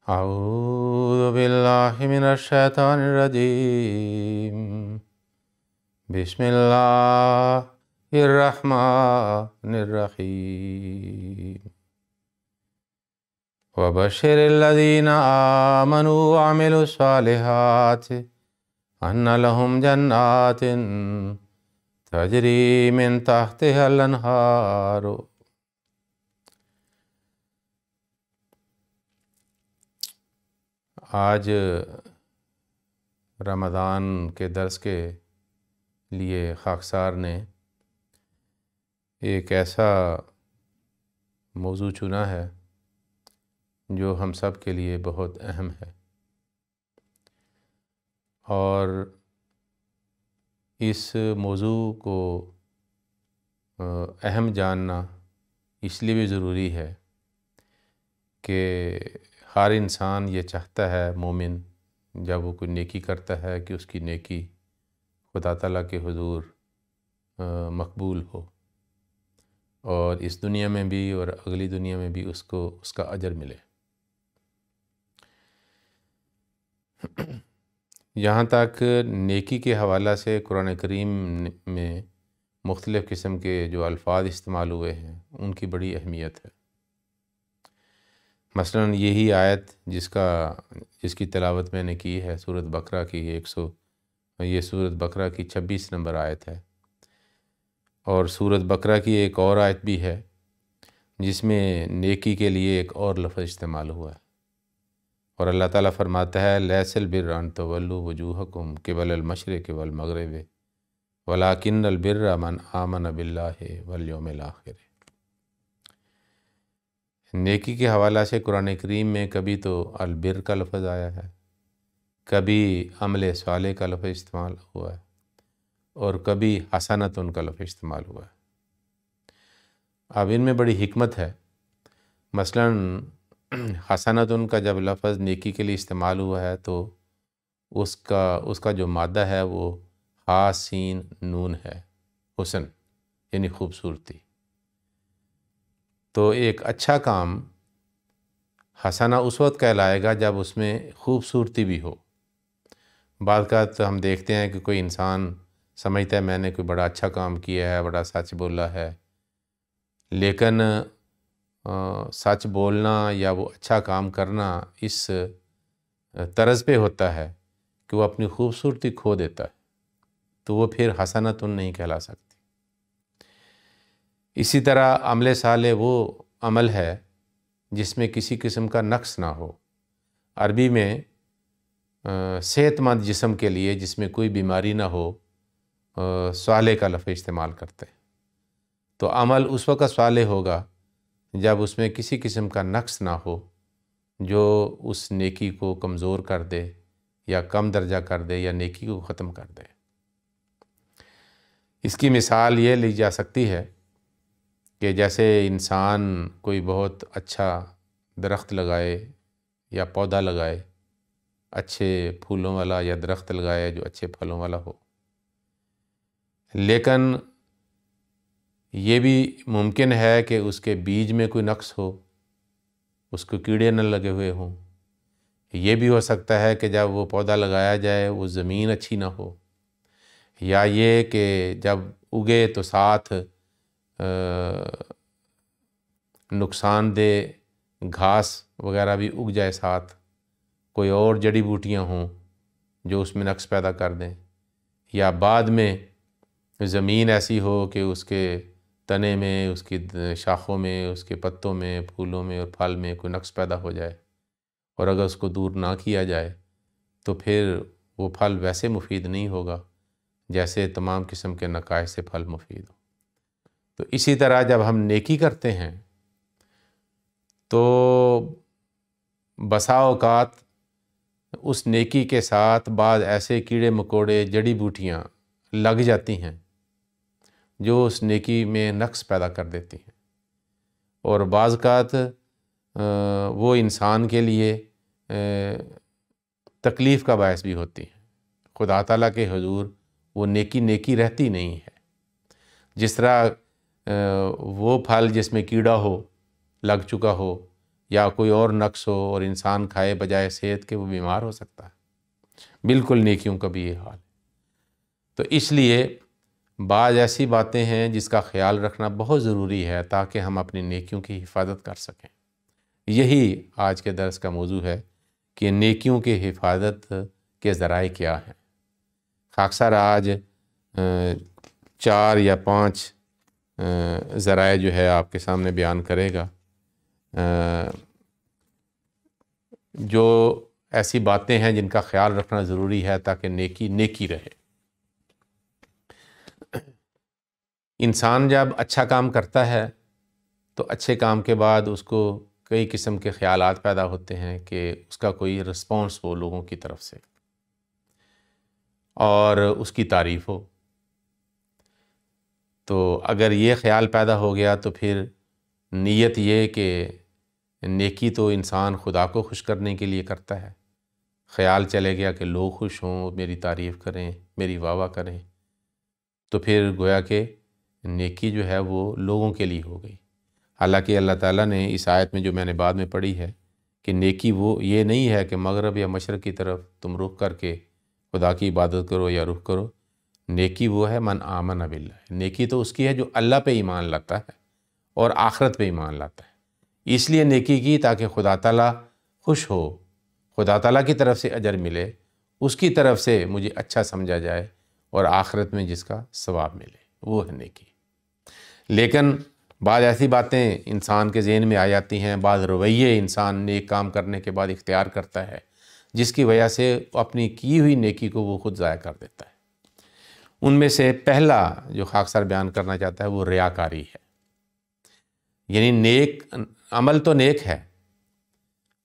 أعوذ بالله من الشيطان الرجيم بسم الله الرحمن الرحيم وبشر الذين آمنوا وعملوا الصالحات أن لهم جنات تجري من تحتها الأنهار. آج رمضان کے درس کے لیے خاکسار نے ایک ایسا موضوع چنا ہے جو ہم سب کے لیے بہت اہم ہے، اور اس موضوع کو اہم جاننا اس لیے بھی ضروری ہے کہ ہر انسان یہ چاہتا ہے، مومن جب وہ کوئی نیکی کرتا ہے، کہ اس کی نیکی خدا تعالیٰ کے حضور مقبول ہو، اور اس دنیا میں بھی اور اگلی دنیا میں بھی اس کو اس کا اجر ملے۔ یہاں تک نیکی کے حوالہ سے قرآن کریم میں مختلف قسم کے جو الفاظ استعمال ہوئے ہیں ان کی بڑی اہمیت ہے۔ مثلاً یہی آیت جس کی تلاوت میں نے کی ہے، سورۃ بقرہ کی یہ سورۃ بقرہ کی 26 نمبر آیت ہے، اور سورۃ بقرہ کی ایک اور آیت بھی ہے جس میں نیکی کے لیے ایک اور لفظ استعمال ہوا ہے، اور اللہ تعالیٰ فرماتا ہے لیس البر ان تولوا وجوہکم قبل المشرق والمغرب ولکن البر من آمن باللہ والیوم الآخر۔ نیکی کے حوالہ سے قرآن کریم میں کبھی تو البر کا لفظ آیا ہے، کبھی عمل صالح کا لفظ استعمال ہوا ہے، اور کبھی حسنۃ کا لفظ استعمال ہوا ہے۔ اب ان میں بڑی حکمت ہے۔ مثلاً حسنۃ کا جب لفظ نیکی کے لیے استعمال ہوا ہے تو اس کا جو مادہ ہے وہ ہا سین نون ہے، حسن یعنی خوبصورتی۔ تو ایک اچھا کام حسنہ اس وقت کہلائے گا جب اس میں خوبصورتی بھی ہو۔ بعض اوقات ہم دیکھتے ہیں کہ کوئی انسان سمجھتا ہے میں نے کوئی بڑا اچھا کام کیا ہے، بڑا سچ بولا ہے، لیکن سچ بولنا یا وہ اچھا کام کرنا اس طرز پہ ہوتا ہے کہ وہ اپنی خوبصورتی کھو دیتا ہے، تو وہ پھر حسنۃ نہیں کہلا سکتی۔ اسی طرح عمل صالح وہ عمل ہے جس میں کسی قسم کا نقص نہ ہو۔ عربی میں صحت مند جسم کے لیے جس میں کوئی بیماری نہ ہو صالح کا لفظ استعمال کرتے ہیں۔ تو عمل اس وقت صالح ہوگا جب اس میں کسی قسم کا نقص نہ ہو جو اس نیکی کو کمزور کر دے یا کم درجہ کر دے یا نیکی کو ختم کر دے۔ اس کی مثال یہ لی جا سکتی ہے کہ جیسے انسان کوئی بہت اچھا درخت لگائے یا پودا لگائے، اچھے پھولوں والا، یا درخت لگائے جو اچھے پھلوں والا ہو، لیکن یہ بھی ممکن ہے کہ اس کے بیج میں کوئی نقص ہو، اس کو کیڑے نہ لگے ہوئے ہوں۔ یہ بھی ہو سکتا ہے کہ جب وہ پودا لگایا جائے وہ زمین اچھی نہ ہو، یا یہ کہ جب اگے تو ساتھ نقصان دہ گھاس وغیرہ بھی اگ جائے، ساتھ کوئی اور جڑی بوٹیاں ہوں جو اس میں نقص پیدا کر دیں، یا بعد میں زمین ایسی ہو کہ اس کے تنے میں، اس کی شاخوں میں، اس کے پتوں میں، پھولوں میں اور پھل میں کوئی نقص پیدا ہو جائے، اور اگر اس کو دور نہ کیا جائے تو پھر وہ پھل ویسے مفید نہیں ہوگا جیسے تمام قسم کے نقائص سے پھل مفید ہو۔ تو اسی طرح جب ہم نیکی کرتے ہیں تو بسا اوقات اس نیکی کے ساتھ بعض ایسے کیڑے مکوڑے، جڑی بوٹیاں لگ جاتی ہیں جو اس نیکی میں نقص پیدا کر دیتی ہیں، اور بعض اوقات وہ انسان کے لیے تکلیف کا باعث بھی ہوتی ہیں۔ خدا تعالیٰ کے حضور وہ نیکی رہتی نہیں ہے۔ جس طرح وہ پھل جس میں کیڑا ہو، لگ چکا ہو، یا کوئی اور نقص ہو اور انسان کھائے بجائے صحت کے وہ بیمار ہو سکتا ہے۔ بالکل نیکیوں کا بھی یہ حال ہے۔ تو اس لیے بعض ایسی باتیں ہیں جس کا خیال رکھنا بہت ضروری ہے تاکہ ہم اپنی نیکیوں کی حفاظت کر سکیں۔ یہی آج کے درس کا موضوع ہے کہ نیکیوں کی حفاظت کے ذرائع کیا ہیں۔ خاک سار آج 4 یا 5 ذرائع جو ہے آپ کے سامنے بیان کرے گا، جو ایسی باتیں ہیں جن کا خیال رکھنا ضروری ہے تاکہ نیکی نیکی رہے۔ انسان جب اچھا کام کرتا ہے تو اچھے کام کے بعد اس کو کئی قسم کے خیالات پیدا ہوتے ہیں کہ اس کا کوئی رسپانس ہو لوگوں کی طرف سے اور اس کی تعریف ہو۔ تو اگر یہ خیال پیدا ہو گیا تو پھر نیت یہ کہ نیکی تو انسان خدا کو خوش کرنے کے لیے کرتا ہے، خیال چلے گیا کہ لوگ خوش ہوں، میری تعریف کریں، میری واہ واہ کریں، تو پھر گویا کہ نیکی جو ہے وہ لوگوں کے لیے ہو گئی۔ حالانکہ اللہ تعالیٰ نے اس آیت میں جو میں نے بعد میں پڑھی ہے کہ نیکی وہ یہ نہیں ہے کہ مغرب یا مشرق کی طرف تم رخ کر کے خدا کی عبادت کرو یا رخ کرو۔ نیکی وہ ہے من آمن باللہ، نیکی تو اس کی ہے جو اللہ پہ ایمان لاتا ہے اور آخرت پہ ایمان لاتا ہے۔ اس لیے نیکی کی تاکہ خدا تعالیٰ خوش ہو، خدا تعالیٰ کی طرف سے اجر ملے، اس کی طرف سے مجھے اچھا سمجھا جائے اور آخرت میں جس کا ثواب ملے، وہ ہے نیکی۔ لیکن بعض ایسی باتیں انسان کے ذہن میں آ جاتی ہیں، بعض رویے انسان نیک کام کرنے کے بعد اختیار کرتا ہے جس کی وجہ سے اپنی کی ہوئی نیکی کو وہ خود ضائع کر دیتا ہے۔ ان میں سے پہلا جو خاک سار بیان کرنا چاہتا ہے وہ ریاکاری ہے۔ یعنی نیک عمل تو نیک ہے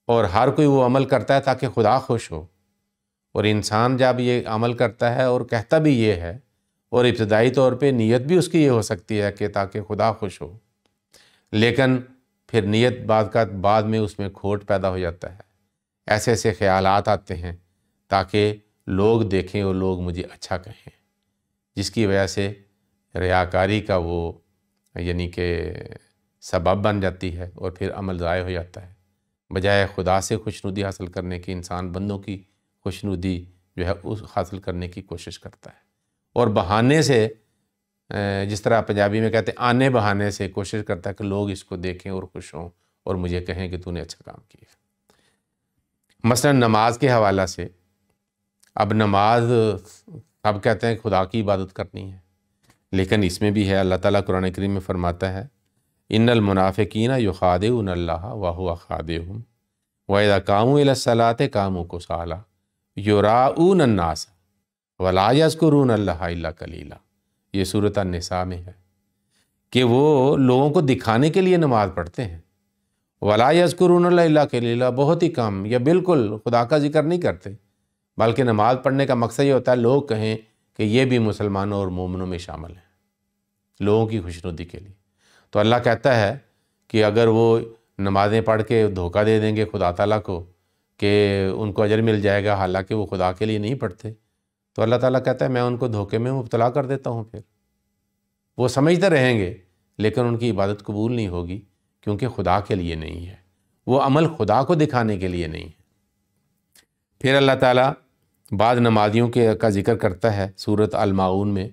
اور ہر کوئی وہ عمل کرتا ہے تاکہ خدا خوش ہو، اور انسان جب یہ عمل کرتا ہے اور کہتا بھی یہ ہے، اور ابتدائی طور پہ نیت بھی اس کی یہ ہو سکتی ہے کہ تاکہ خدا خوش ہو، لیکن پھر نیت بعد میں اس میں کھوٹ پیدا ہو جاتا ہے، ایسے ایسے خیالات آتے ہیں تاکہ لوگ دیکھیں اور لوگ مجھے اچھا کہیں، جس کی وجہ سے ریاکاری کا وہ یعنی کہ سبب بن جاتی ہے اور پھر عمل ضائع ہو جاتا ہے۔ بجائے خدا سے خوشنودی حاصل کرنے کی انسان بندوں کی خوشنودی جو ہے اس حاصل کرنے کی کوشش کرتا ہے، اور بہانے سے، جس طرح پنجابی میں کہتے ہیں آنے بہانے سے کوشش کرتا ہے کہ لوگ اس کو دیکھیں اور خوش ہوں اور مجھے کہیں کہ تو نے اچھا کام کیا۔ مثلا نماز کے حوالہ سے، اب نماز اب کہتے ہیں خدا کی عبادت کرنی ہے، لیکن اس میں بھی ہے، اللہ تعالیٰ قرآن کریم میں فرماتا ہے ان المنافقین یخادعون اللہ وہو خادعهم واذا قاموا الی الصلاۃ قاموا کسالی یراؤون الناس ولا یذکرون اللہ الا قلیلا۔ یہ سورۃ النساء میں ہے کہ وہ لوگوں کو دکھانے کے لیے نماز پڑھتے ہیں، ولا یذکرون اللہ الا قلیلا، بہت ہی کم یا بالکل خدا کا ذکر نہیں کرتے، بلکہ نماز پڑھنے کا مقصد یہ ہوتا ہے لوگ کہیں کہ یہ بھی مسلمانوں اور مومنوں میں شامل ہیں، لوگوں کی خوشنودی کے لیے۔ تو اللہ کہتا ہے کہ اگر وہ نمازیں پڑھ کے دھوکہ دے دیں گے خدا تعالیٰ کو کہ ان کو اجر مل جائے گا، حالانکہ وہ خدا کے لیے نہیں پڑھتے، تو اللہ تعالیٰ کہتا ہے میں ان کو دھوکے میں مبتلا کر دیتا ہوں، پھر وہ سمجھتے رہیں گے لیکن ان کی عبادت قبول نہیں ہوگی، کیونکہ خدا کے لیے نہیں ہے، وہ عمل خدا کو دکھانے کے لیے نہیں ہے۔ پھر اللہ تعالیٰ بعض نمازیوں کا ذکر کرتا ہے سورۃ الماعون میں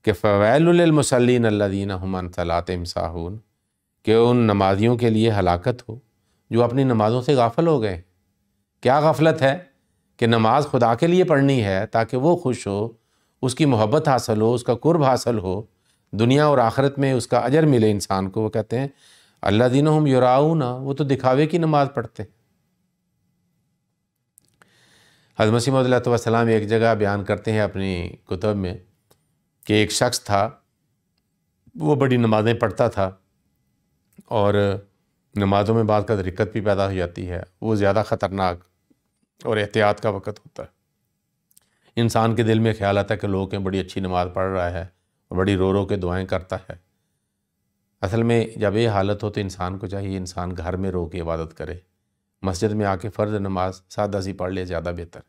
کہ فویل للمصلین الذین هم عن صلاتهم ساہون، کہ ان نمازیوں کے لیے ہلاکت ہو جو اپنی نمازوں سے غافل ہو گئے۔ کیا غفلت ہے کہ نماز خدا کے لیے پڑھنی ہے تاکہ وہ خوش ہو، اس کی محبت حاصل ہو، اس کا قرب حاصل ہو، دنیا اور آخرت میں اس کا اجر ملے انسان کو۔ وہ کہتے ہیں الذین هم یراؤون، وہ تو دکھاوے کی نماز پڑھتے ہیں۔ حضرت مسیح موعود علیہ السلام ایک جگہ بیان کرتے ہیں اپنی کتب میں کہ ایک شخص تھا، وہ بڑی نمازیں پڑھتا تھا اور نمازوں میں بعض کا رکت بھی پیدا ہو جاتی ہے، وہ زیادہ خطرناک اور احتیاط کا وقت ہوتا ہے۔ انسان کے دل میں خیال آتا ہے کہ لوگ بڑی اچھی نماز پڑھ رہا ہے اور بڑی رو رو کے دعائیں کرتا ہے۔ اصل میں جب یہ حالت ہو تو انسان کو چاہیے انسان گھر میں رو کے عبادت کرے، مسجد میں آ کے فرض نماز سادہ سی پڑھ لے، زیادہ بہتر۔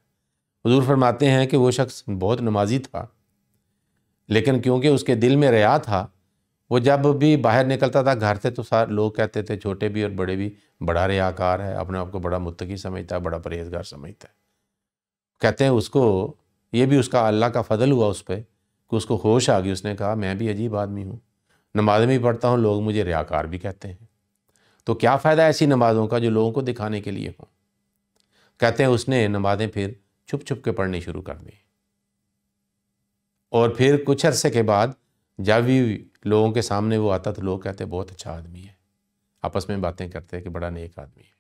حضور فرماتے ہیں کہ وہ شخص بہت نمازی تھا، لیکن کیونکہ اس کے دل میں ریا تھا، وہ جب بھی باہر نکلتا تھا گھر سے تو سارے لوگ کہتے تھے، چھوٹے بھی اور بڑے بھی، بڑا ریاکار ہے، اپنے آپ کو بڑا متقی سمجھتا ہے، بڑا پرہیزگار سمجھتا ہے۔ کہتے ہیں اس کو یہ بھی اس کا اللہ کا فضل ہوا اس پہ کہ اس کو ہوش آ گئی، اس نے کہا میں بھی عجیب آدمی ہوں، نمازیں بھی پڑھتا ہوں، لوگ مجھے ریاکار بھی کہتے ہیں، تو کیا فائدہ ایسی نمازوں کا جو لوگوں کو دکھانے کے لیے ہوں۔ کہتے ہیں اس نے نمازیں پھر چھپ چھپ کے پڑھنی شروع کر دی، اور پھر کچھ عرصے کے بعد جب بھی لوگوں کے سامنے وہ آتا تو لوگ کہتے بہت اچھا آدمی ہے، آپس میں باتیں کرتے کہ بڑا نیک آدمی ہے۔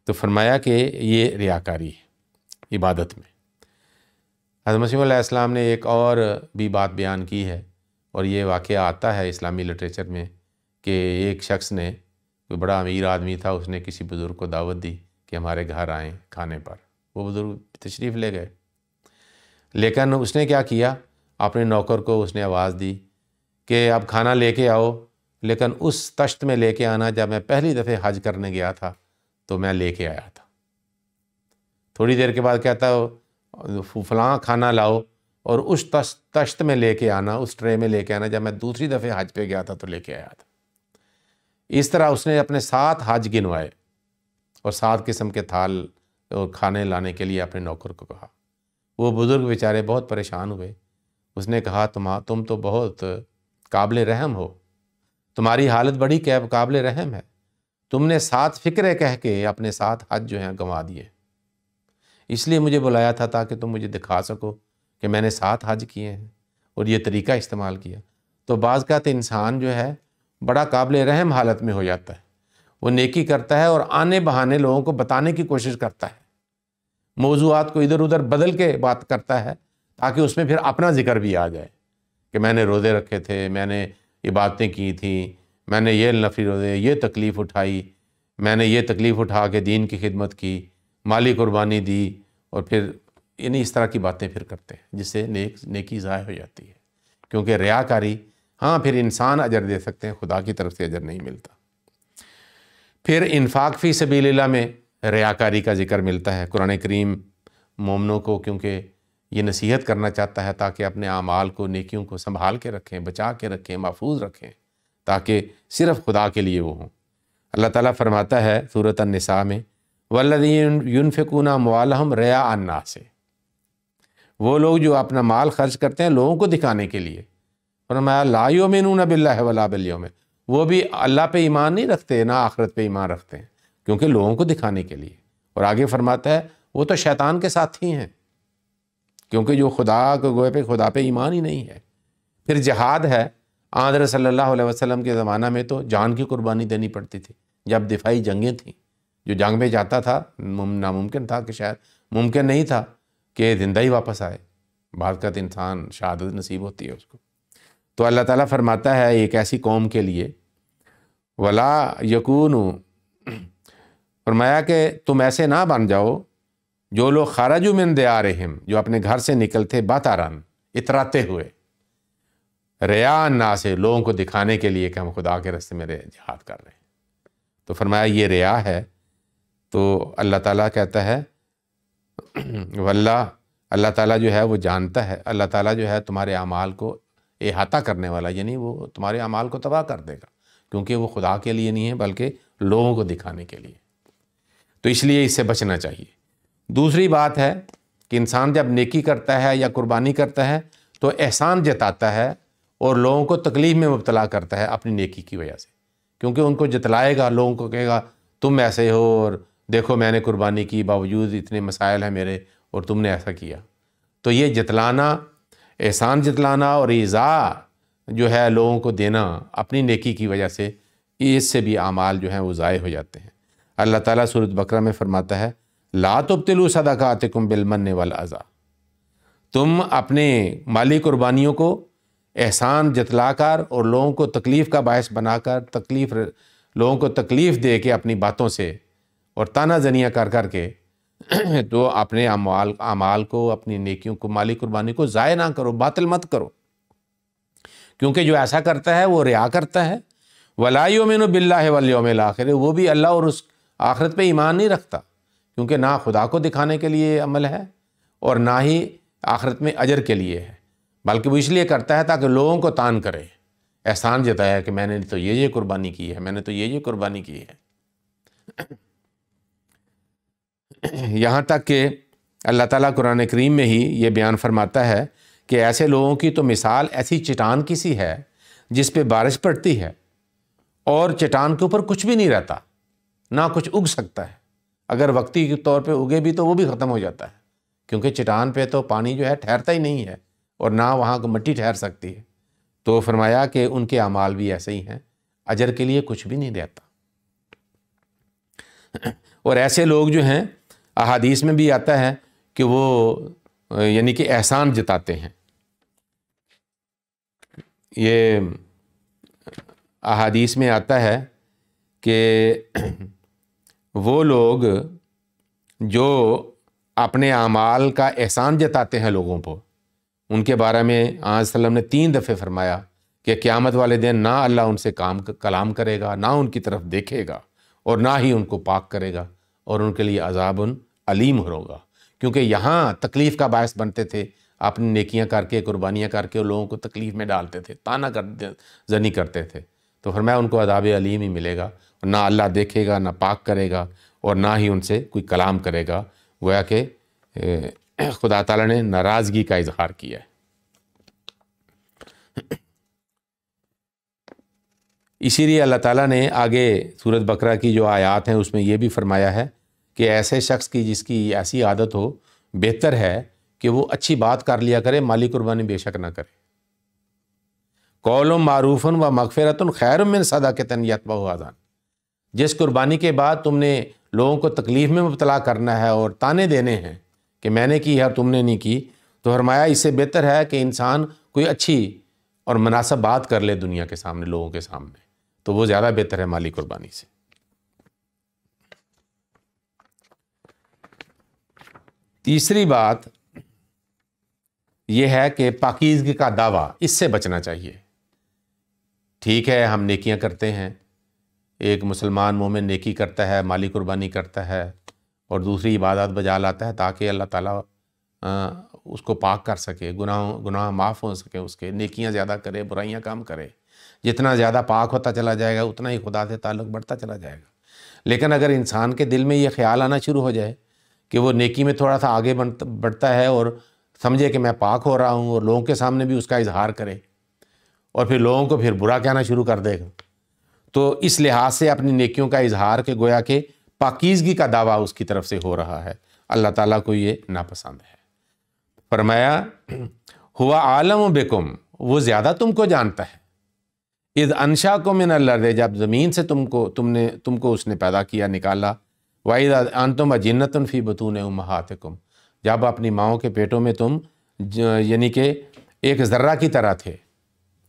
تو فرمایا کہ یہ ریاکاری ہے عبادت میں۔ حضرت مسیح علیہ السلام نے ایک اور بھی بات بیان کی ہے، اور یہ واقعہ آتا ہے اسلامی لٹریچر میں کہ ایک شخص نے، کوئی بڑا امیر آدمی تھا، اس نے کسی بزرگ کو دعوت دی کہ ہمارے گھر آئیں کھانے پر۔ وہ بزرگ تشریف لے گئے، لیکن اس نے کیا کیا، اپنے نوکر کو اس نے آواز دی کہ اب کھانا لے کے آؤ، لیکن اس تشت میں لے کے آنا جب میں پہلی دفعہ حج کرنے گیا تھا تو میں لے کے آیا تھا۔ تھوڑی دیر کے بعد کہتا فلاں کھانا لاؤ، اور اس تشت میں لے کے آنا، اس ٹرے میں لے کے آنا جب میں دوسری دفعہ حج پہ گیا تھا تو لے کے آیا تھا۔ اس طرح اس نے اپنے 7 حج گنوائے اور 7 قسم کے تھال اور کھانے لانے کے لیے اپنے نوکر کو کہا۔ وہ بزرگ بیچارے بہت پریشان ہوئے، اس نے کہا تم تو بہت قابل رحم ہو، تمہاری حالت بڑی قابل رحم ہے، تم نے 7 فکرے کہہ کے اپنے 7 حج جو ہیں گنوا دیے، اس لیے مجھے بلایا تھا تاکہ تم مجھے دکھا سکو کہ میں نے 7 حج کیے ہیں اور یہ طریقہ استعمال کیا۔ تو بعض کا انسان جو ہے بڑا قابل رحم حالت میں ہو جاتا ہے، وہ نیکی کرتا ہے اور آنے بہانے لوگوں کو بتانے کی کوشش کرتا ہے، موضوعات کو ادھر ادھر بدل کے بات کرتا ہے تاکہ اس میں پھر اپنا ذکر بھی آ جائے کہ میں نے روزے رکھے تھے، میں نے عبادتیں کی تھیں، میں نے یہ نفلی روزے، یہ تکلیف اٹھائی، میں نے یہ تکلیف اٹھا کے دین کی خدمت کی، مالی قربانی دی، اور پھر یعنی اس طرح کی باتیں پھر کرتے ہیں جس سے نیکی ضائع ہو جاتی ہے، کیونکہ ریاکاری، ہاں پھر انسان اجر دے سکتے ہیں، خدا کی طرف سے اجر نہیں ملتا۔ پھر انفاق فی سبیل اللہ میں ریاکاری کا ذکر ملتا ہے۔ قرآن کریم مومنوں کو کیونکہ یہ نصیحت کرنا چاہتا ہے تاکہ اپنے اعمال کو، نیکیوں کو سنبھال کے رکھیں، بچا کے رکھیں، محفوظ رکھیں، تاکہ صرف خدا کے لیے وہ ہوں۔ اللہ تعالیٰ فرماتا ہے سورۃ النساء میں وَالَّذِينَ يُنْفِقُونَ أَمْوَالَهُمْ رِئَاءَ النَّاسِ، وہ لوگ جو اپنا مال خرچ کرتے ہیں لوگوں کو دکھانے کے لیے، فرمایا لا یؤمنون باللہ ولا بالیوم، وہ بھی اللہ پہ ایمان نہیں رکھتے، نہ آخرت پہ ایمان رکھتے ہیں، کیونکہ لوگوں کو دکھانے کے لیے۔ اور آگے فرماتا ہے وہ تو شیطان کے ساتھی ہیں، کیونکہ جو خدا کو گوئے پہ خدا پہ ایمان ہی نہیں ہے۔ پھر جہاد ہے، حضرت صلی اللہ علیہ وسلم کے زمانہ میں تو جان کی قربانی دینی پڑتی تھی جب دفاعی جنگیں تھیں، جو جنگ میں جاتا تھا ناممکن تھا کہ شاید ممکن نہیں تھا کہ زندہ ہی واپس آئے، بعض کا انسان شہادت نصیب ہوتی ہے اس کو۔ تو اللہ تعالیٰ فرماتا ہے ایک ایسی قوم کے لیے ولا یکونوا، فرمایا کہ تم ایسے نہ بن جاؤ جو لوگ خرجوا من دیارہم، جو اپنے گھر سے نکلتے بطران، اتراتے ہوئے، ریا الناس، لوگوں کو دکھانے کے لیے کہ ہم خدا کے راستے میں جہاد کر رہے ہیں۔ تو فرمایا یہ ریا ہے۔ تو اللہ تعالیٰ کہتا ہے واللہ، اللہ تعالیٰ جو ہے وہ جانتا ہے، اللہ تعالیٰ جو ہے تمہارے اعمال کو احاطہ کرنے والا، یعنی وہ تمہارے اعمال کو تباہ کر دے گا، کیونکہ وہ خدا کے لیے نہیں ہے بلکہ لوگوں کو دکھانے کے لیے۔ تو اس لیے اس سے بچنا چاہیے۔ دوسری بات ہے کہ انسان جب نیکی کرتا ہے یا قربانی کرتا ہے تو احسان جتاتا ہے اور لوگوں کو تکلیف میں مبتلا کرتا ہے اپنی نیکی کی وجہ سے، کیونکہ ان کو جتلائے گا، لوگوں کو کہے گا تم ایسے ہو اور دیکھو میں نے قربانی کی، باوجود اتنے مسائل ہیں میرے اور تم نے ایسا کیا۔ تو یہ جتلانا، احسان جتلانا اور ایذاء جو ہے لوگوں کو دینا اپنی نیکی کی وجہ سے، اس سے بھی اعمال جو ہیں وہ ضائع ہو جاتے ہیں۔ اللہ تعالیٰ سورۃ بقرہ میں فرماتا ہے لا تبطلوا صدقاتکم بالمن والاذی، تم اپنے مالی قربانیوں کو احسان جتلا کر اور لوگوں کو تکلیف کا باعث بنا کر، لوگوں کو تکلیف دے کے اپنی باتوں سے اور طعنہ زنیاں کر کر کے تو اپنے اعمال کو، اپنی نیکیوں کو، مالی قربانی کو ضائع نہ کرو، باطل مت کرو، کیونکہ جو ایسا کرتا ہے وہ ریا کرتا ہے۔ ولا یؤمن باللہ والیوم الآخر، وہ بھی اللہ اور اس آخرت پہ ایمان نہیں رکھتا، کیونکہ نہ خدا کو دکھانے کے لیے عمل ہے اور نہ ہی آخرت میں اجر کے لیے ہے، بلکہ وہ اس لیے کرتا ہے تاکہ لوگوں کو تان کرے، احسان جتایا کہ میں نے تو یہ قربانی کی ہے، میں نے تو یہ قربانی کی ہے۔ یہاں تک کہ اللہ تعالیٰ قرآن کریم میں ہی یہ بیان فرماتا ہے کہ ایسے لوگوں کی تو مثال ایسی چٹان کی سی ہے جس پہ بارش پڑتی ہے اور چٹان کے اوپر کچھ بھی نہیں رہتا، نہ کچھ اگ سکتا ہے، اگر وقتی کے طور پہ اگے بھی تو وہ بھی ختم ہو جاتا ہے، کیونکہ چٹان پہ تو پانی جو ہے ٹھہرتا ہی نہیں ہے اور نہ وہاں کو مٹی ٹھہر سکتی ہے۔ تو فرمایا کہ ان کے اعمال بھی ایسے ہی ہیں، اجر کے لیے کچھ بھی نہیں رہتا۔ اور ایسے لوگ جو ہیں احادیث میں بھی آتا ہے کہ وہ یعنی کہ احسان جتاتے ہیں۔ یہ احادیث میں آتا ہے کہ وہ لوگ جو اپنے اعمال کا احسان جتاتے ہیں لوگوں پر، ان کے بارے میں آن صلی اللہ علیہ وسلم نے 3 دفعے فرمایا کہ قیامت والے دن نہ اللہ ان سے کلام کرے گا، نہ ان کی طرف دیکھے گا، اور نہ ہی ان کو پاک کرے گا، اور ان کے لیے عذاب علیم ہوگا، کیونکہ یہاں تکلیف کا باعث بنتے تھے، اپنی نیکیاں کر کے، قربانیاں کر کے لوگوں کو تکلیف میں ڈالتے تھے، طعنہ زنی کرتے تھے، تو فرمایا ان کو عذاب علیم ہی ملے گا، اور نہ اللہ دیکھے گا، نہ پاک کرے گا، اور نہ ہی ان سے کوئی کلام کرے گا، گویا کہ خدا تعالیٰ نے ناراضگی کا اظہار کیا ہے۔ اسی لیے اللہ تعالیٰ نے آگے سورۃ بقرہ کی جو آیات ہیں اس میں یہ بھی فرمایا ہے کہ ایسے شخص کی جس کی ایسی عادت ہو، بہتر ہے کہ وہ اچھی بات کر لیا کرے، مالی قربانی بے شک نہ کرے۔ قول معروف و مغفرۃ خیر من صدقۃ یتبعھا اذی، جس قربانی کے بعد تم نے لوگوں کو تکلیف میں مبتلا کرنا ہے اور تانے دینے ہیں کہ میں نے کی ہے اور تم نے نہیں کی، تو فرمایا اس سے بہتر ہے کہ انسان کوئی اچھی اور مناسب بات کر لے دنیا کے سامنے، لوگوں کے سامنے، تو وہ زیادہ بہتر ہے مالی قربانی سے۔ تیسری بات یہ ہے کہ پاکیزگی کا دعویٰ، اس سے بچنا چاہیے۔ ٹھیک ہے ہم نیکیاں کرتے ہیں، ایک مسلمان مومن نیکی کرتا ہے، مالی قربانی کرتا ہے اور دوسری عبادات بجا لاتا ہے تاکہ اللہ تعالیٰ اس کو پاک کر سکے، گناہ معاف ہو سکے، اس کے نیکیاں زیادہ کرے، برائیاں کم کرے۔ جتنا زیادہ پاک ہوتا چلا جائے گا اتنا ہی خدا سے تعلق بڑھتا چلا جائے گا۔ لیکن اگر انسان کے دل میں یہ خیال آنا شروع ہو جائے کہ وہ نیکی میں تھوڑا سا آگے بڑھتا ہے اور سمجھے کہ میں پاک ہو رہا ہوں، اور لوگوں کے سامنے بھی اس کا اظہار کرے اور پھر لوگوں کو پھر برا کہنا شروع کر دے گا، تو اس لحاظ سے اپنی نیکیوں کا اظہار کہ گویا کہ پاکیزگی کا دعویٰ اس کی طرف سے ہو رہا ہے، اللہ تعالیٰ کو یہ ناپسند ہے۔ فرمایا ہوا عالم بکم، وہ زیادہ تم کو جانتا ہے، اذ انشاکم من الارض، جب زمین سے تم کو اس نے پیدا کیا، نکالا، وَإِذْ أَنْتُمْ أَجِنَّةٌ فِي بُطُونِ أُمَّهَاتِكُمْ، جب اپنی ماؤں کے پیٹوں میں تم یعنی کہ ایک ذرہ کی طرح تھے،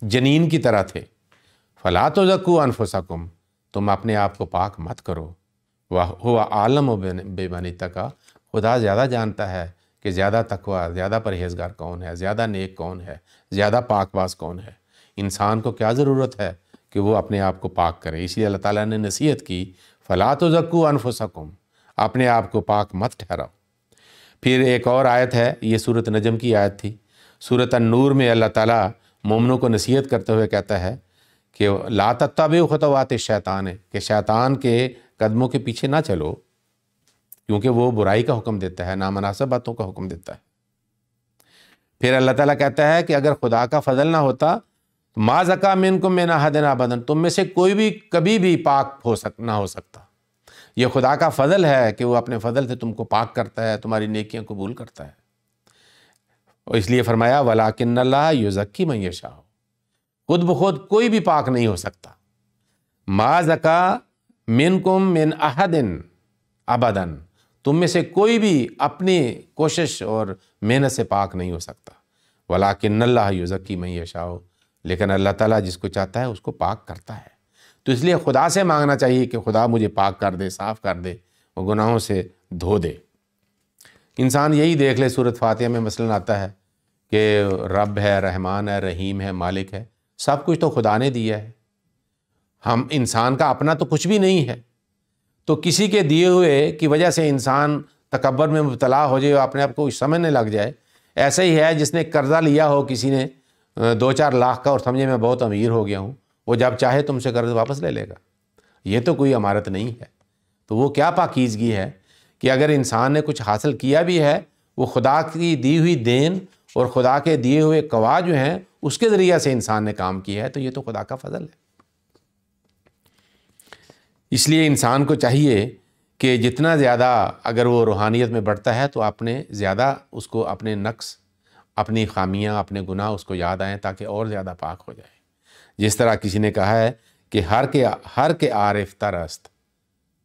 جنین کی طرح تھے، فَلَا تُزَكُّوا أَنفُسَكُمْ، تم اپنے آپ کو پاک مت کرو، وَهُوَ أَعْلَمُ بِمَنِ اتَّقَىٰ، خدا زیادہ جانتا ہے کہ زیادہ تقویٰ، زیادہ پرہیزگار کون ہے، زیادہ نیک کون ہے، زیادہ پاک باز کون ہے۔ انسان کو کیا ضرورت ہے کہ وہ اپنے آپ کو پاک کرے، اسی لیے اللہ تعالیٰ نے نصیحت کی فَلَا تُزَكُّوا أَنفُسَكُمْ، اپنے آپ کو پاک مت ٹھہراؤ۔ پھر ایک اور آیت ہے، یہ سورۃ نجم کی آیت تھی، سورۃ النور میں اللہ تعالیٰ مومنوں کو نصیحت کرتے ہوئے کہتا ہے کہ لا تتبعوا خطوات الشیطان، کہ شیطان کے قدموں کے پیچھے نہ چلو، کیونکہ وہ برائی کا حکم دیتا ہے، نامناسب باتوں کا حکم دیتا ہے۔ پھر اللہ تعالیٰ کہتا ہے کہ اگر خدا کا فضل نہ ہوتا ما زکا منکم من احد ابدا، تم میں سے کوئی بھی کبھی بھی پاک نہ ہو سکتا۔ یہ خدا کا فضل ہے کہ وہ اپنے فضل سے تم کو پاک کرتا ہے، تمہاری نیکیاں قبول کرتا ہے، اور اس لیے فرمایا وَلَٰكِنَّ اللَّهَ يُزَكِّي مَن يَشَاءُ، خود بخود کوئی بھی پاک نہیں ہو سکتا۔ ما زکا منکم من احد ابدا، تم میں سے کوئی بھی اپنی کوشش اور محنت سے پاک نہیں ہو سکتا۔ وَلَٰكِنَّ اللَّهَ يُزَكِّي مَن يَشَاءُ، لیکن اللہ تعالیٰ جس کو چاہتا ہے اس کو پاک کرتا ہے۔ تو اس لیے خدا سے مانگنا چاہیے کہ خدا مجھے پاک کر دے، صاف کر دے، اور گناہوں سے دھو دے۔ انسان یہی دیکھ لے، سورۃ فاتحہ میں مثلاً آتا ہے کہ رب ہے، رحمان ہے، رحیم ہے، مالک ہے، سب کچھ تو خدا نے دیا ہے، ہم انسان کا اپنا تو کچھ بھی نہیں ہے۔ تو کسی کے دیے ہوئے کی وجہ سے انسان تکبر میں مبتلا ہو جائے اور اپنے آپ کو سمجھنے لگ جائے، ایسا ہی ہے جس نے قرضہ لیا ہو کسی نے 2-4 لاکھ کا اور سمجھے میں بہت امیر ہو گیا ہوں، وہ جب چاہے تم سے قرض واپس لے لے گا، یہ تو کوئی امانت نہیں ہے۔ تو وہ کیا پاکیزگی ہے کہ اگر انسان نے کچھ حاصل کیا بھی ہے وہ خدا کی دی ہوئی دین اور خدا کے دیے ہوئے قوا جو ہیں اس کے ذریعہ سے انسان نے کام کیا ہے، تو یہ تو خدا کا فضل ہے۔ اس لیے انسان کو چاہیے کہ جتنا زیادہ اگر وہ روحانیت میں بڑھتا ہے تو اپنے زیادہ اس کو اپنے نقص، اپنی خامیاں، اپنے گناہ اس کو یاد آئیں تاکہ اور زیادہ پاک ہو جائے۔ جس طرح کسی نے کہا ہے کہ ہر کے عارف ترست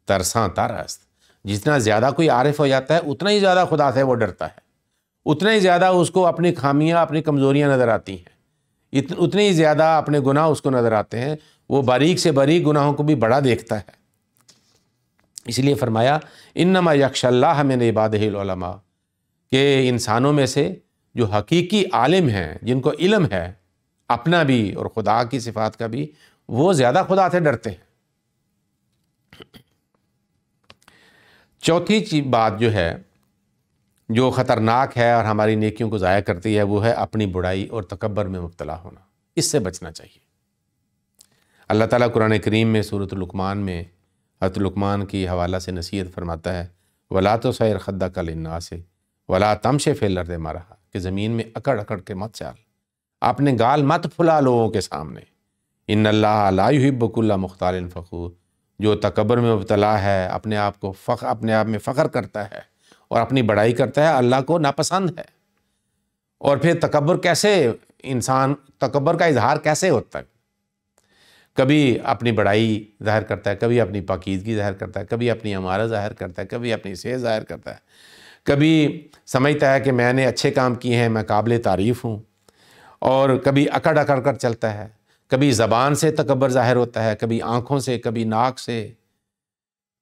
ترساں ترست، جتنا زیادہ کوئی عارف ہو جاتا ہے اتنا ہی زیادہ خدا سے وہ ڈرتا ہے، اتنا ہی زیادہ اس کو اپنی خامیاں، اپنی کمزوریاں نظر آتی ہیں، اتنے ہی زیادہ اپنے گناہ اس کو نظر آتے ہیں، وہ باریک سے باریک گناہوں کو بھی بڑا دیکھتا ہے۔ اس لیے فرمایا انما یخشی اللہ من عبادہ العلماء، کہ انسانوں میں سے جو حقیقی عالم ہیں، جن کو علم ہے اپنا بھی اور خدا کی صفات کا بھی، وہ زیادہ خدا سے ڈرتے ہیں۔ چوتھی بات جو ہے جو خطرناک ہے اور ہماری نیکیوں کو ضائع کرتی ہے وہ ہے اپنی بڑائی اور تکبر میں مبتلا ہونا، اس سے بچنا چاہیے۔ اللہ تعالیٰ قرآن کریم میں سورۃ لقمان میں حضرت لقمان کی حوالہ سے نصیحت فرماتا ہے وَلَا تُصَعِّرْ خَدَّكَ لِلنَّاسِ وَلَا تَمْشِ فِي الْأَرْضِ مَرَحًا، کہ زمین میں اکڑ اکڑ کے مت چال، اپنے گال مت پھلا لوگوں کے سامنے۔ ان اللہ لا يحب كل مختال فخور، جو تکبر میں مبتلا ہے، اپنے آپ میں فخر کرتا ہے اور اپنی بڑائی کرتا ہے، اللہ کو ناپسند ہے۔ اور پھر تکبر کا اظہار کیسے ہوتا ہے؟ کبھی اپنی بڑائی ظاہر کرتا ہے، کبھی اپنی پاکیزگی ظاہر کرتا ہے، کبھی اپنی امارت ظاہر کرتا ہے، کبھی اپنی صحت ظاہر کرتا ہے، کبھی سمجھتا ہے کہ میں نے اچھے کام کیے ہیں، میں قابل تعریف ہوں، اور کبھی اکڑ اکڑ کر چلتا ہے۔ کبھی زبان سے تکبر ظاہر ہوتا ہے، کبھی آنکھوں سے، کبھی ناک سے،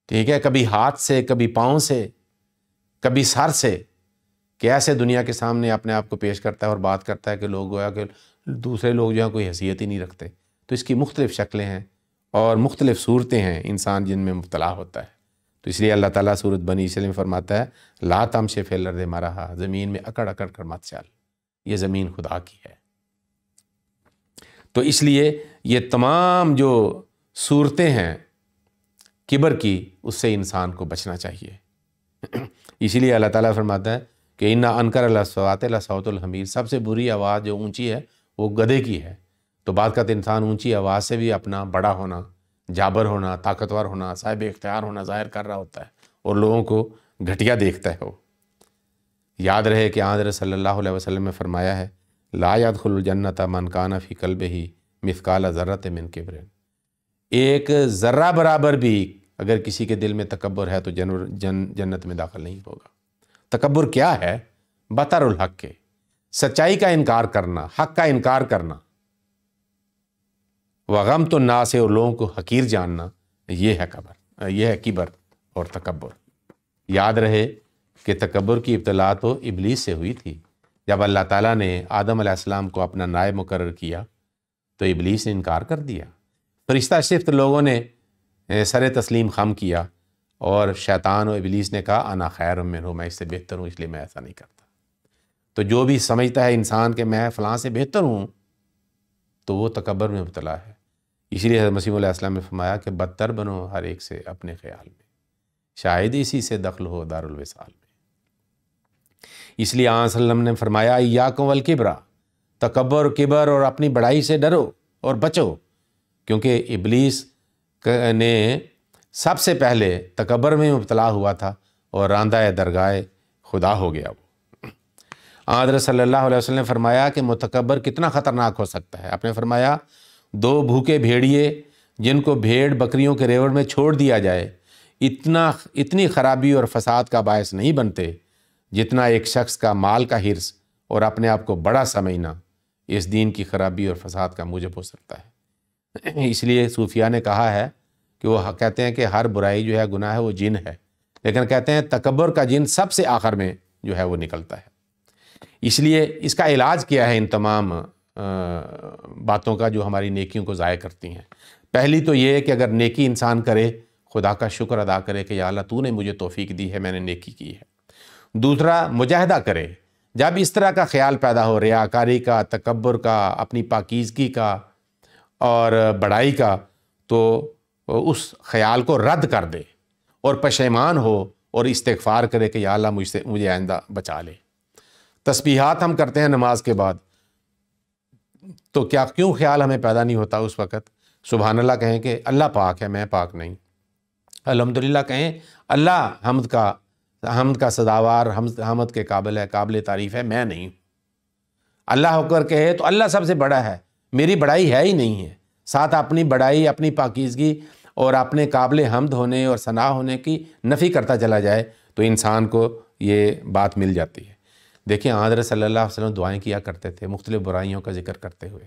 ٹھیک ہے، کبھی ہاتھ سے، کبھی پاؤں سے، کبھی سر سے، کہ ایسے دنیا کے سامنے اپنے آپ کو پیش کرتا ہے اور بات کرتا ہے کہ لوگ گویا کہ دوسرے لوگ جو ہیں کوئی حیثیت ہی نہیں رکھتے۔ تو اس کی مختلف شکلیں ہیں اور مختلف صورتیں ہیں انسان جن میں مبتلا ہوتا ہے۔ تو اس لیے اللہ تعالیٰ سورۃ بنی اسرائیل میں فرماتا ہے لا تمشِ فی الارض مرحا، زمین میں اکڑ اکڑ کر مت چل، یہ زمین خدا کی ہے۔ تو اس لیے یہ تمام جو صورتیں ہیں کبر کی، اس سے انسان کو بچنا چاہیے۔ اسی لیے اللہ تعالیٰ فرماتا ہے کہ اِنَّ أَنكَرَ الْأَصْوَاتِ لَصَوْتُ الْحَمِيرِ، سب سے بری آواز جو اونچی ہے وہ گدھے کی ہے۔ تو بعض کا انسان اونچی آواز سے بھی اپنا بڑا ہونا، جابر ہونا، طاقتور ہونا، صاحب اختیار ہونا ظاہر کر رہا ہوتا ہے اور لوگوں کو گھٹیا دیکھتا ہے۔ وہ یاد رہے کہ حضرت صلی اللہ علیہ وسلم نے فرمایا ہے لا يدخل الجنة من كان في قلبه مثقال ذرة من کبر، ایک ذرہ برابر بھی اگر کسی کے دل میں تکبر ہے تو جنت میں داخل نہیں ہوگا۔ تکبر کیا ہے؟ بطر الحق کے، سچائی کا انکار کرنا، حق کا انکار کرنا، وغمط الناس، اور لوگوں کو حقیر جاننا، یہ ہے کبر اور تکبر۔ یاد رہے کہ تکبر کی ابتلا تو ابلیس سے ہوئی تھی۔ جب اللہ تعالیٰ نے آدم علیہ السلام کو اپنا نائب مقرر کیا تو ابلیس نے انکار کر دیا، فرشتہ شفت لوگوں نے سر تسلیم خم کیا، اور شیطان و ابلیس نے کہا انا خیر منہ، میں اس سے بہتر ہوں، اس لیے میں ایسا نہیں کرتا۔ تو جو بھی سمجھتا ہے انسان کہ میں فلاں سے بہتر ہوں تو وہ تکبر میں مبتلا ہے۔ اسی لیے حضرت مسیح علیہ السلام نے فرمایا کہ بدتر بنو ہر ایک سے اپنے خیال میں، شاید اسی سے دخل ہو دار الوصال میں۔ اس لیے آن صلی اللہ علیہ وسلم نے فرمایا ایاکم والکبر، تکبر، کبر اور اپنی بڑائی سے ڈرو اور بچو، کیونکہ ابلیس نے سب سے پہلے تکبر میں مبتلا ہوا تھا اور راندہ درگاہ خدا ہو گیا وہ۔ حضرت صلی اللہ علیہ وسلم نے فرمایا کہ متکبر کتنا خطرناک ہو سکتا ہے۔ آپ نے فرمایا دو بھوکے بھیڑیے جن کو بھیڑ بکریوں کے ریوڑ میں چھوڑ دیا جائے اتنی خرابی اور فساد کا باعث نہیں بنتے جتنا ایک شخص کا مال کا حرص اور اپنے آپ کو بڑا سمجھنا اس دین کی خرابی اور فساد کا موجب ہو سکتا ہے۔ اس لیے صوفیاء نے کہا ہے کہ وہ کہتے ہیں کہ ہر برائی جو ہے گناہ ہے وہ جن ہے، لیکن کہتے ہیں تکبر کا جن سب سے آخر میں جو ہے وہ نکلتا ہے۔ اس لیے اس کا علاج کیا ہے ان تمام باتوں کا جو ہماری نیکیوں کو ضائع کرتی ہیں؟ پہلی تو یہ ہے کہ اگر نیکی انسان کرے خدا کا شکر ادا کرے کہ یا اللہ تو نے مجھے توفیق دی ہے، میں نے نیکی کی ہے۔ دوسرا مجاہدہ کرے، جب اس طرح کا خیال پیدا ہو ریاکاری کا، تکبر کا، اپنی پاکیزگی کا اور بڑائی کا، تو اس خیال کو رد کر دے اور پشیمان ہو اور استغفار کرے کہ یا اللہ مجھے آئندہ بچا لے۔ تسبیحات ہم کرتے ہیں نماز کے بعد، تو کیوں خیال ہمیں پیدا نہیں ہوتا اس وقت سبحان اللہ کہیں کہ اللہ پاک ہے، میں پاک نہیں، الحمدللہ کہیں اللہ حمد کا سزاوار، حمد کے قابل ہے، قابل تعریف ہے، میں نہیں ہوں۔ اللہ ہو کر کہے تو اللہ سب سے بڑا ہے، میری بڑائی ہے ہی نہیں ہے، ساتھ اپنی بڑائی، اپنی پاکیزگی اور اپنے قابل حمد ہونے اور ثنا ہونے کی نفی کرتا چلا جائے تو انسان کو یہ بات مل جاتی ہے۔ دیکھیں حضرت صلی اللہ علیہ وسلم دعائیں کیا کرتے تھے مختلف برائیوں کا ذکر کرتے ہوئے،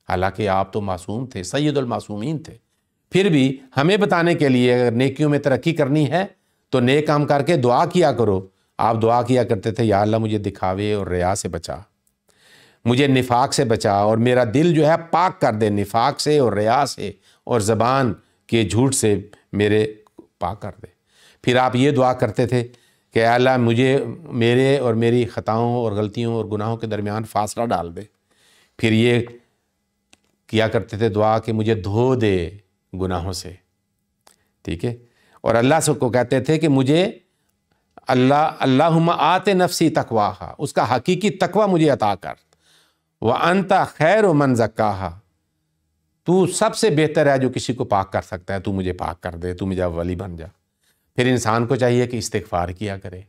حالانکہ آپ تو معصوم تھے، سید المعصومین تھے، پھر بھی ہمیں بتانے کے لیے اگر نیکیوں میں ترقی کرنی ہے تو نیک کام کر کے دعا کیا کرو۔ آپ دعا کیا کرتے تھے یا اللہ مجھے دکھاوے اور ریا سے بچا، مجھے نفاق سے بچا، اور میرا دل جو ہے پاک کر دے نفاق سے اور ریا سے اور زبان کے جھوٹ سے میرے پاک کر دے۔ پھر آپ یہ دعا کرتے تھے کہ اے اللہ مجھے میرے اور میری خطاؤں اور غلطیوں اور گناہوں کے درمیان فاصلہ ڈال دے۔ پھر یہ کیا کرتے تھے دعا کہ مجھے دھو دے گناہوں سے، ٹھیک ہے، اور اللہ سے کو کہتے تھے کہ مجھے اللہم آت نفسی تقواہا، اس کا حقیقی تقوی مجھے عطا کر، وَأَنْتَ خَيْرُ مَنْ زَكَّاهَا، تو سب سے بہتر ہے جو کسی کو پاک کر سکتا ہے، تو مجھے پاک کر دے، تو مجھے ولی بن جا۔ پھر انسان کو چاہیے کہ استغفار کیا کرے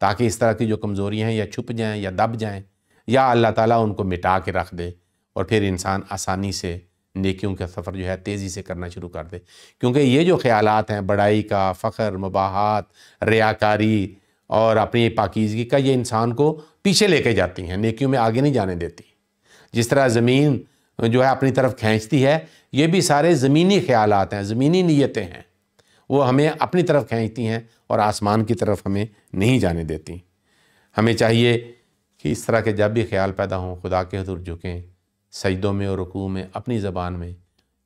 تاکہ اس طرح کی جو کمزوریاں ہیں یا چھپ جائیں یا دب جائیں یا اللہ تعالیٰ ان کو مٹا کے رکھ دے، اور پھر انسان آسانی سے نیکیوں کا سفر جو ہے تیزی سے کرنا شروع کر دے۔ کیونکہ یہ جو خیالات ہیں بڑائی کا، فخر، مباحات، ریاکاری اور اپنی پاکیزگی کا، یہ انسان کو پیچھے لے کے جاتی ہیں، نیکیوں میں آگے نہیں جانے دیتی۔ جس طرح زمین جو ہے اپنی طرف کھینچتی ہے، یہ بھی سارے زمینی خیالات ہیں، زمینی نیتیں ہیں، وہ ہمیں اپنی طرف کھینچتی ہیں اور آسمان کی طرف ہمیں نہیں جانے دیتی۔ ہمیں چاہیے کہ اس طرح کے جب بھی خیال پیدا ہوں خدا کے حضور جھکیں، سجدوں میں اور رکوع میں اپنی زبان میں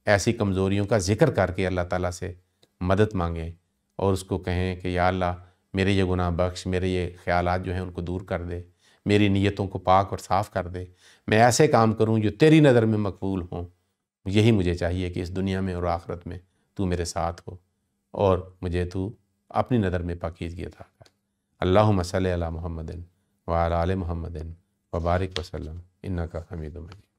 ایسی کمزوریوں کا ذکر کر کے اللہ تعالیٰ سے مدد مانگیں اور اس کو کہیں کہ یا اللہ میرے یہ گناہ بخش، میرے یہ خیالات جو ہیں ان کو دور کر دے، میری نیتوں کو پاک اور صاف کر دے، میں ایسے کام کروں جو تیری نظر میں مقبول ہوں۔ یہی مجھے چاہیے کہ اس دنیا میں اور آخرت میں تو میرے ساتھ ہو اور مجھے تو اپنی نظر میں پاکیزگی عطا کر۔ اللہم صلی علی محمد وعلی آل محمد وبارک وسلم انک حمید مجید۔